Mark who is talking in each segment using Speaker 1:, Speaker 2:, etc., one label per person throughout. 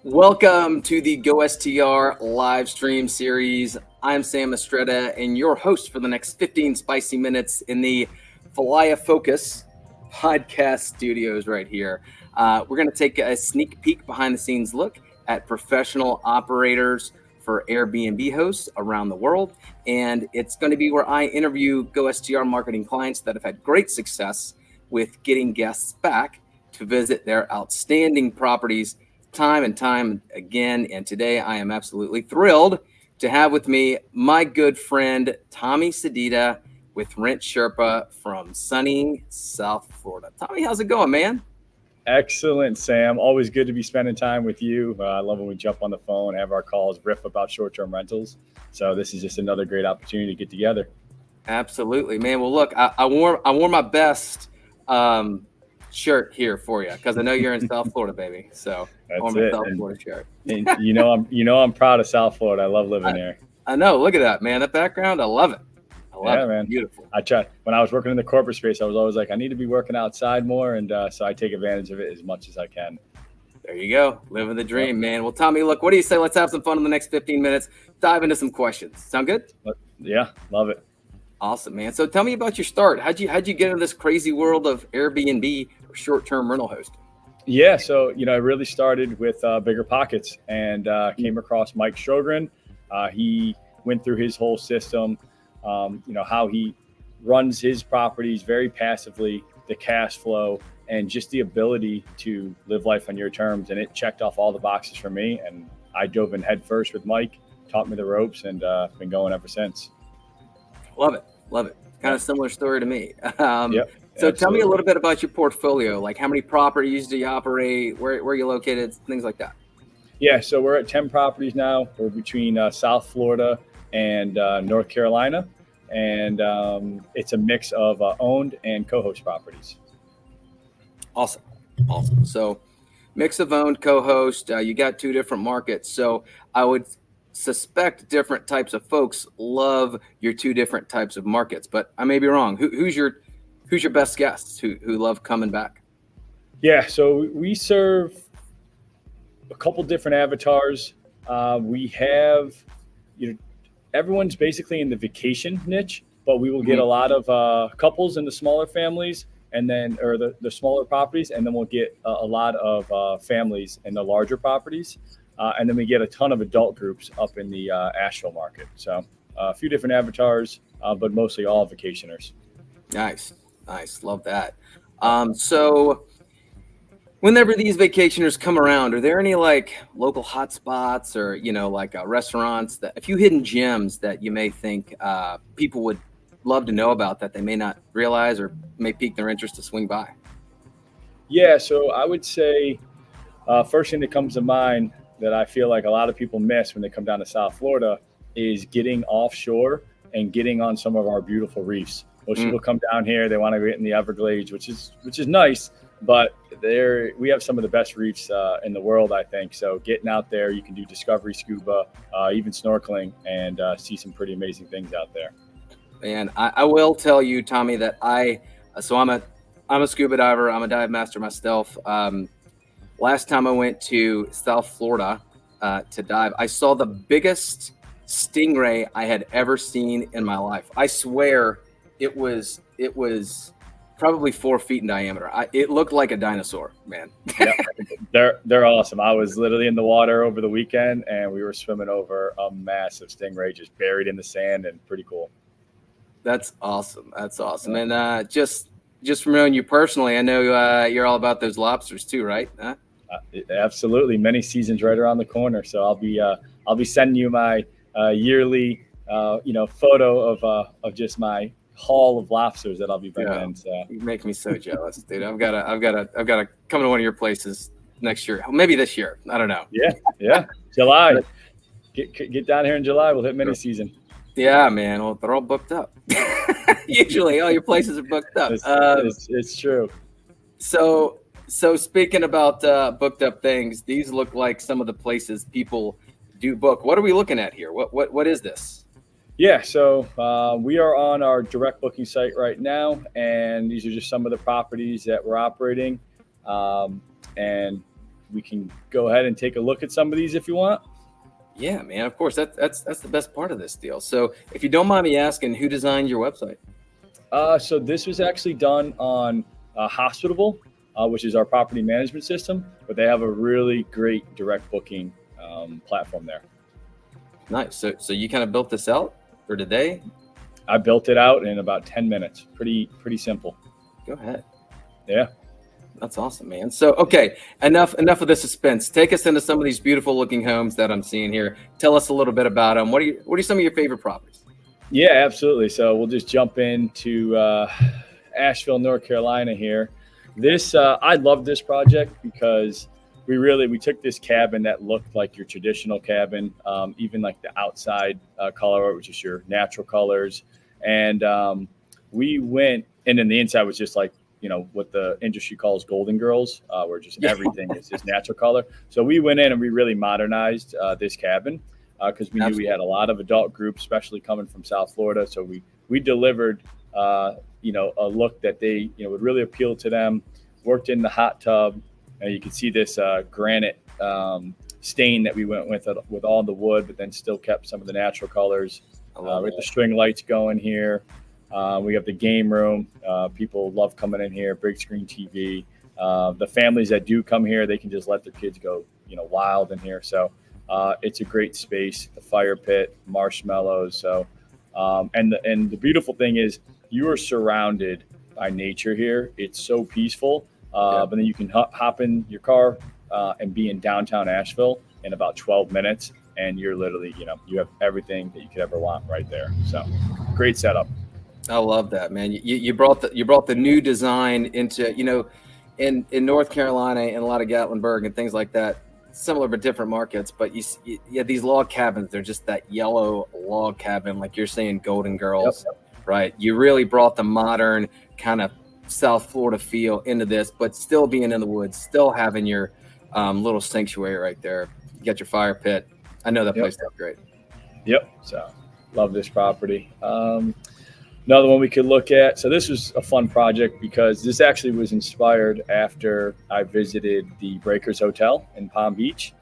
Speaker 1: Welcome to the Go STR live stream series. I'm Sam Estrada and your host for the next 15 spicy minutes in the Falaya Focus podcast studios right here. We're going to take a sneak peek behind the scenes look at professional operators for Airbnb hosts around the world. And it's going to be where I interview Go STR marketing clients that have had great success with getting guests back to visit their outstanding properties time and time again. And today I am absolutely thrilled to have with me my good friend Tommy Sedita with Rent Sherpa from sunny South Florida. Tommy, how's it going, man?
Speaker 2: Excellent, Sam. Always good to be spending time with you. I love when we jump on the phone, have our calls, riff about short-term rentals. So this is just another great opportunity to get together.
Speaker 1: Absolutely, man. Well, look, I wore my best shirt here for you because I know you're in South Florida, baby. So I wore my South Florida shirt.
Speaker 2: And I'm proud of South Florida. I love living there.
Speaker 1: I know. Look at that, man. That background, I love it. I love it.
Speaker 2: Man.
Speaker 1: Beautiful.
Speaker 2: I try. When I was working in the corporate space, I was always like, I need to be working outside more, and so I take advantage of it as much as I can.
Speaker 1: There you go. Living the dream, man. Well, Tommy, look, what do you say? Let's have some fun in the next 15 minutes. Dive into some questions. Sound good?
Speaker 2: Yeah, love it.
Speaker 1: Awesome, man. So tell me about your start. How'd you get into this crazy world of Airbnb or short-term rental hosting?
Speaker 2: Yeah, so I really started with Bigger Pockets and came across Mike Sjogren. He went through his whole system, how he runs his properties very passively, the cash flow, and just the ability to live life on your terms. And it checked off all the boxes for me. And I dove in head first with Mike, taught me the ropes, and been going ever since.
Speaker 1: Love it. Kind of similar story to me.
Speaker 2: Yep,
Speaker 1: so
Speaker 2: absolutely.
Speaker 1: Tell me a little bit about your portfolio. Like how many properties do you operate? Where you're located? Things like that.
Speaker 2: Yeah, so we're at 10 properties now. We're between South Florida and North Carolina. And it's a mix of owned and co-host properties.
Speaker 1: Awesome. So mix of owned, co-host. You got two different markets. So I would suspect different types of folks love your two different types of markets, but I may be wrong. Who's your best guests who love coming back?
Speaker 2: Yeah, so we serve a couple different avatars. We have, everyone's basically in the vacation niche, but we will get a lot of couples in the smaller families and then, or the smaller properties. And then we'll get a lot of families in the larger properties. And then we get a ton of adult groups up in the Asheville market. So a few different avatars, but mostly all vacationers.
Speaker 1: Nice. Love that. So whenever these vacationers come around, are there any like local hotspots or, restaurants, that a few hidden gems that you may think people would love to know about that they may not realize or may pique their interest to swing by?
Speaker 2: Yeah, so I would say first thing that comes to mind that I feel like a lot of people miss when they come down to South Florida is getting offshore and getting on some of our beautiful reefs. Most people come down here, they want to get in the Everglades, which is nice, but we have some of the best reefs in the world, I think. So getting out there, you can do discovery scuba, even snorkeling, and see some pretty amazing things out there.
Speaker 1: And I will tell you, Tommy, that I'm a scuba diver. I'm a dive master myself. Last time I went to South Florida to dive, I saw the biggest stingray I had ever seen in my life. I swear it was probably 4 feet in diameter. It looked like a dinosaur, man.
Speaker 2: Yeah, they're awesome. I was literally in the water over the weekend, and we were swimming over a massive stingray just buried in the sand, and pretty cool.
Speaker 1: That's awesome. And just from knowing you personally, I know you're all about those lobsters too, right? Huh?
Speaker 2: Absolutely. Many seasons right around the corner. So I'll be sending you my yearly photo of just my haul of lobsters that I'll be bringing in. So
Speaker 1: you make me so jealous, dude. I've got to come to one of your places next year, maybe this year. I don't know.
Speaker 2: Yeah. July. Get down here in July. We'll hit mini season.
Speaker 1: Yeah, man. Well, they're all booked up. Usually, all your places are booked up.
Speaker 2: It's true.
Speaker 1: So speaking about booked up things, these look like some of the places people do book. What are we looking at here? What is this?
Speaker 2: Yeah, so we are on our direct booking site right now, and these are just some of the properties that we're operating. And we can go ahead and take a look at some of these if you want.
Speaker 1: Yeah, man. Of course, that's the best part of this deal. So, if you don't mind me asking, who designed your website?
Speaker 2: So this was actually done on Hospitable, which is our property management system, but they have a really great direct booking platform there.
Speaker 1: Nice. So you kind of built this out, or did they?
Speaker 2: I built it out in about 10 minutes. Pretty simple.
Speaker 1: Go ahead.
Speaker 2: Yeah.
Speaker 1: That's awesome, man. So, okay, enough of the suspense. Take us into some of these beautiful looking homes that I'm seeing here. Tell us a little bit about them. What are some of your favorite properties?
Speaker 2: Yeah, absolutely. So we'll just jump into Asheville, North Carolina here. This I love this project because we took this cabin that looked like your traditional cabin, even like the outside color, which is your natural colors, and we went, and then the inside was just like, you know, what the industry calls golden girls, where just everything is just natural color. So we went in and we really modernized this cabin because we knew we had a lot of adult groups, especially coming from South Florida. So we delivered, you know, a look that they, you know, would really appeal to them. Worked in the hot tub. You can see this granite stain that we went with all the wood, but then still kept some of the natural colors. With the string lights going here. We have the game room. People love coming in here. Big screen TV. The families that do come here, they can just let their kids go, you know, wild in here. So it's a great space. The fire pit, marshmallows. So and the beautiful thing is you are surrounded by nature here. It's so peaceful. But then you can hop in your car and be in downtown Asheville in about 12 minutes, and you're literally, you know, you have everything that you could ever want right there. So great setup.
Speaker 1: I love that, man. You brought the new design into, you know, in North Carolina and a lot of Gatlinburg and things like that, similar but different markets. But you have these log cabins. They're just that yellow log cabin, like you're saying, Golden Girls, right? You really brought the modern kind of South Florida feel into this, but still being in the woods, still having your little sanctuary right there. You got your fire pit. I know that place looked great.
Speaker 2: Yep. So love this property. Another one we could look at. So this was a fun project because this actually was inspired after I visited the Breakers Hotel in Palm Beach.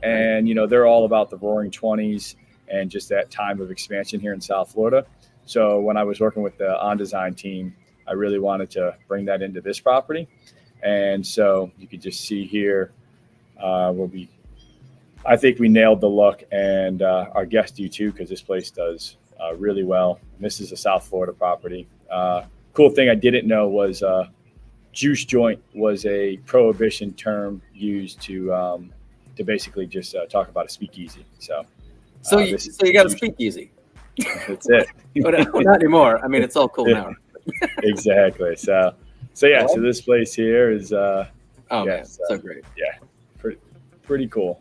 Speaker 2: And, you know, they're all about the roaring 20s and just that time of expansion here in South Florida. So when I was working with the On Design team, I really wanted to bring that into this property. And so you could just see here, I think we nailed the look, and our guests do too, because this place does really well. And this is a South Florida property. Cool thing I didn't know was juice joint was a prohibition term used to basically just talk about a speakeasy. So
Speaker 1: you got a speakeasy.
Speaker 2: That's it.
Speaker 1: Not anymore. I mean, it's all cool now.
Speaker 2: Exactly. So yeah. So this place here is
Speaker 1: man, so great.
Speaker 2: Yeah, pretty cool.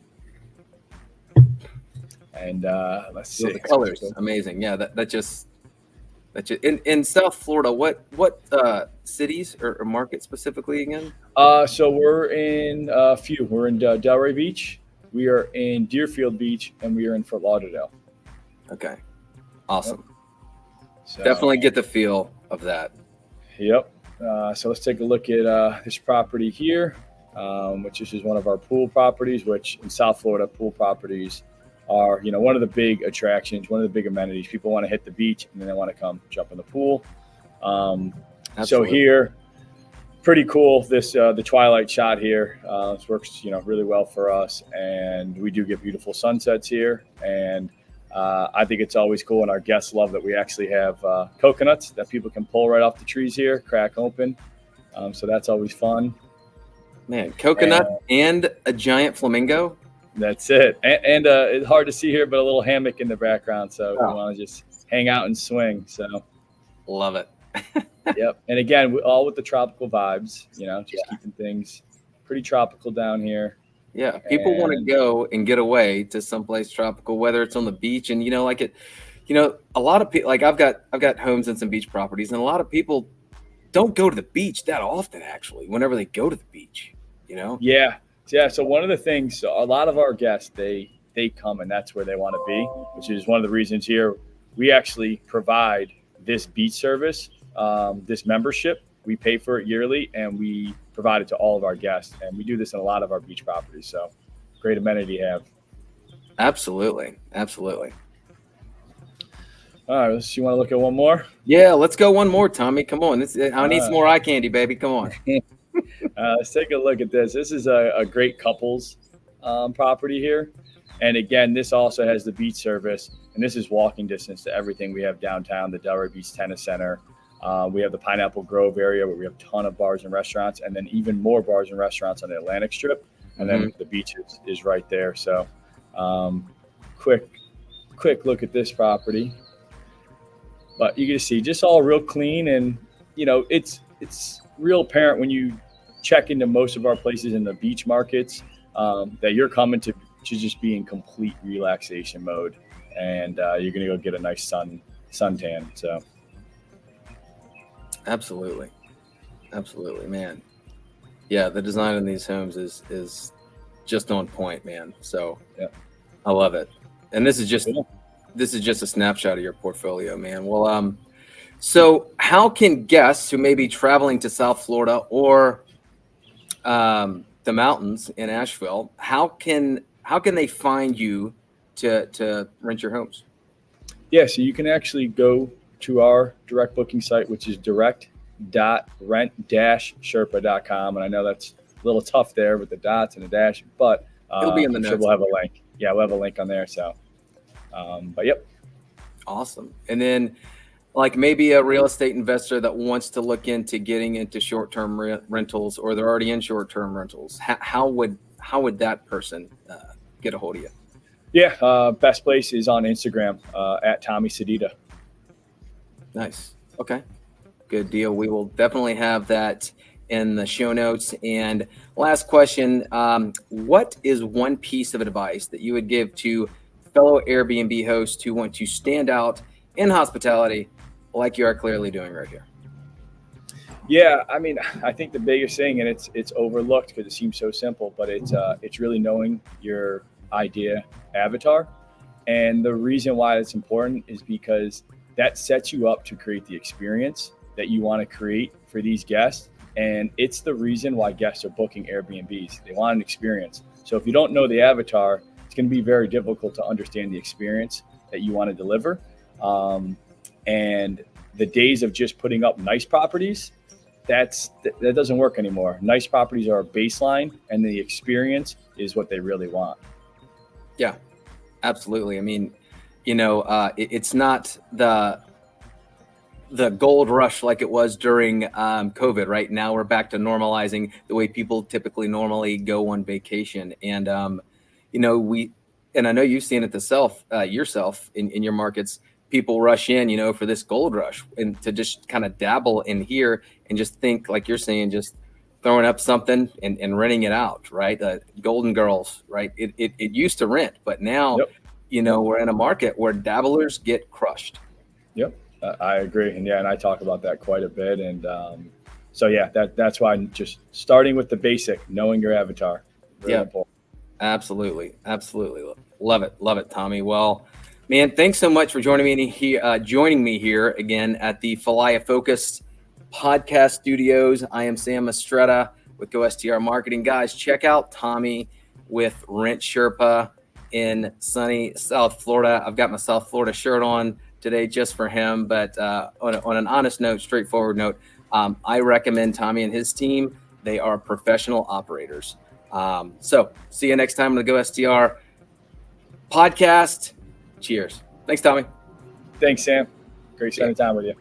Speaker 2: And let's see.
Speaker 1: The colors, amazing. Yeah, that just in South Florida. What cities or markets specifically again?
Speaker 2: So we're in a few. We're in Delray Beach. We are in Deerfield Beach, and we are in Fort Lauderdale.
Speaker 1: Okay, awesome.
Speaker 2: Yep. So,
Speaker 1: definitely get the feel of that.
Speaker 2: Yep. So let's take a look at this property here, which is one of our pool properties. Which in South Florida, pool properties are, you know, one of the big attractions, one of the big amenities. People want to hit the beach and then they want to come jump in the pool. So here, pretty cool. This the twilight shot here. This works, you know, really well for us, and we do get beautiful sunsets here. And I think it's always cool, and our guests love that we actually have coconuts that people can pull right off the trees here, crack open. So that's always fun.
Speaker 1: Man, coconut and a giant flamingo.
Speaker 2: That's it. And it's hard to see here, but a little hammock in the background. So you want to just hang out and swing. So
Speaker 1: love it.
Speaker 2: Yep. And again, all with the tropical vibes, you know, just keeping things pretty tropical down here.
Speaker 1: Yeah. People want to go and get away to someplace tropical, whether it's on the beach. And, you know, like a lot of people, like I've got homes and some beach properties, and a lot of people don't go to the beach that often, actually, whenever they go to the beach, you know?
Speaker 2: Yeah. Yeah. So one of the things, a lot of our guests, they come and that's where they want to be, which is one of the reasons here we actually provide this beach service, this membership. We pay for it yearly, and we provide it to all of our guests. And we do this in a lot of our beach properties. So great amenity to have.
Speaker 1: Absolutely. Absolutely.
Speaker 2: All right, you want to look at one more?
Speaker 1: Yeah, let's go one more, Tommy. Come on. I need some more eye candy, baby. Come on.
Speaker 2: Let's take a look at this. This is a great couples property here. And again, this also has the beach service, and this is walking distance to everything we have downtown, the Delray Beach Tennis Center. We have the Pineapple Grove area where we have a ton of bars and restaurants, and then even more bars and restaurants on the Atlantic Strip. And then the beach is right there. So quick look at this property. But you can see just all real clean, and it's real apparent when you check into most of our places in the beach markets that you're coming to just be in complete relaxation mode, and you're gonna go get a nice suntan. So
Speaker 1: absolutely, man. Yeah, the design in these homes is just on point, man. So
Speaker 2: yeah,
Speaker 1: I love it. And this is just a snapshot of your portfolio, man. Well, so how can guests who may be traveling to South Florida or the mountains in Asheville, how can they find you to rent your homes?
Speaker 2: Yeah, so you can actually go to our direct booking site, which is direct.rent-sherpa.com. And I know that's a little tough there with the dots and the dash, but
Speaker 1: it'll be in the
Speaker 2: I'm
Speaker 1: notes.
Speaker 2: sure we'll have a link. Yeah, we'll have a link on there. So, but yep.
Speaker 1: Awesome. And then like maybe a real estate investor that wants to look into getting into short-term rentals, or they're already in short-term rentals. How would that person get a hold of you?
Speaker 2: Yeah, best place is on Instagram at Tommy Sedita.
Speaker 1: Nice. Okay, good deal. We will definitely have that in the show notes. And last question, what is one piece of advice that you would give to fellow Airbnb hosts who want to stand out in hospitality like you are clearly doing right here?
Speaker 2: Yeah, I mean, I think the biggest thing, and it's overlooked because it seems so simple, but it's really knowing your idea avatar. And the reason why it's important is because that sets you up to create the experience that you want to create for these guests. And it's the reason why guests are booking Airbnbs. They want an experience. So if you don't know the avatar, it's going to be very difficult to understand the experience that you want to deliver. And the days of just putting up nice properties, that doesn't work anymore. Nice properties are a baseline, and the experience is what they really want.
Speaker 1: Yeah, absolutely. I mean, it's not the gold rush like it was during COVID. Right now, we're back to normalizing the way people typically normally go on vacation. And and I know you've seen it yourself in your markets. People rush in, for this gold rush, and to just kind of dabble in here and just think, like you're saying, just throwing up something and renting it out, right? Golden Girls, right? It used to rent, but now, we're in a market where dabblers get crushed.
Speaker 2: Yep, I agree. And I talk about that quite a bit. And that's why just starting with the basic, knowing your avatar, really important.
Speaker 1: Absolutely. Love it, Tommy. Well, man, thanks so much for joining me here again at the Falaya Focus podcast studios. I am Sam Estretta with Go STR Marketing. Guys, check out Tommy with Rent Sherpa in sunny South Florida. I've got my South Florida shirt on today just for him, but on an honest note, straightforward note, I recommend Tommy and his team. They are professional operators. So see you next time on the Go STR podcast. Cheers. Thanks, Tommy.
Speaker 2: Thanks, Sam. Great spending time with you.